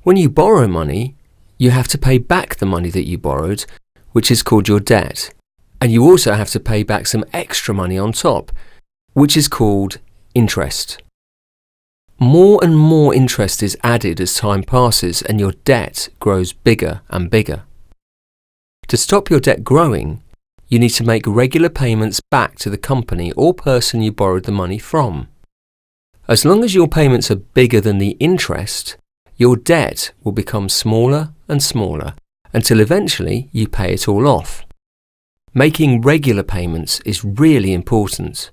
When you borrow money, you have to pay back the money that you borrowed, which is called your debt. And you also have to pay back some extra money on top, which is called interest. More and more interest is added as time passes and your debt grows bigger and bigger. To stop your debt growing, you need to make regular payments back to the company or person you borrowed the money from. As long as your payments are bigger than the interest, your debt will become smaller and smaller until eventually you pay it all off. Making regular payments is really important.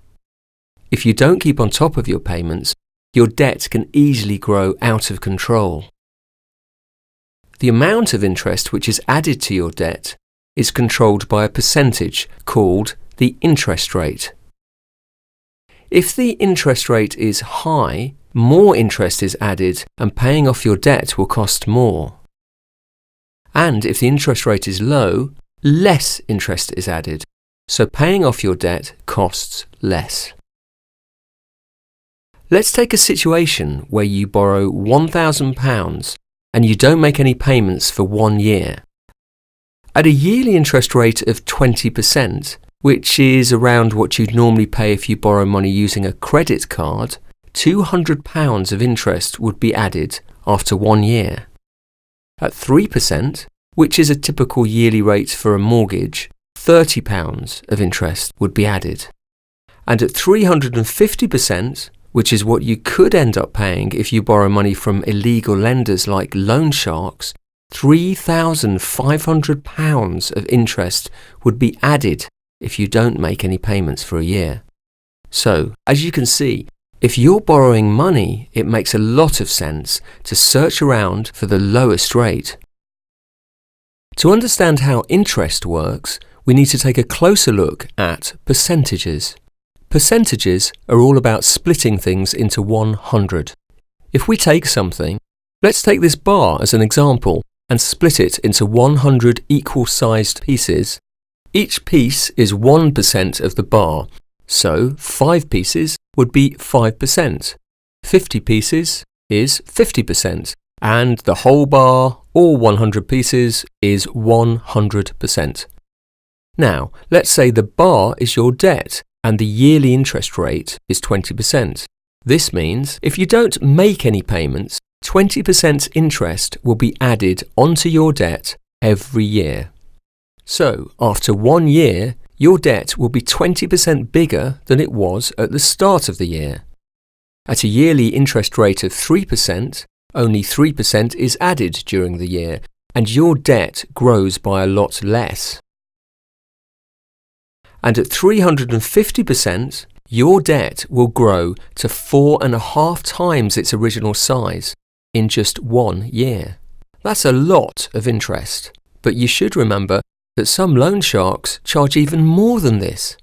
If you don't keep on top of your payments, your debt can easily grow out of control. The amount of interest which is added to your debt is controlled by a percentage called the interest rate. If the interest rate is high, more interest is added and paying off your debt will cost more. And if the interest rate is low, less interest is added, so paying off your debt costs less. Let's take a situation where you borrow £1,000 and you don't make any payments for 1 year. At a yearly interest rate of 20%, which is around what you'd normally pay if you borrow money using a credit card, £200 of interest would be added after 1 year. At 3%, which is a typical yearly rate for a mortgage, £30 of interest would be added. And at 350%, which is what you could end up paying if you borrow money from illegal lenders like loan sharks, £3,500 of interest would be added if you don't make any payments for a year. So, as you can see, if you're borrowing money, it makes a lot of sense to search around for the lowest rate. To understand how interest works, we need to take a closer look at percentages. Percentages are all about splitting things into 100. If we take something, let's take this bar as an example and split it into 100 equal-sized pieces. Each piece is 1% of the bar, so 5 pieces would be 5%. 50 pieces is 50%, and the whole bar, or 100 pieces, is 100%. Now, let's say the bar is your debt and the yearly interest rate is 20%. This means if you don't make any payments, 20% interest will be added onto your debt every year. So, after 1 year, your debt will be 20% bigger than it was at the start of the year. At a yearly interest rate of 3%, only 3% is added during the year, and your debt grows by a lot less. And at 350%, your debt will grow to 4.5 times its original size in just 1 year. That's a lot of interest, but you should remember that some loan sharks charge even more than this.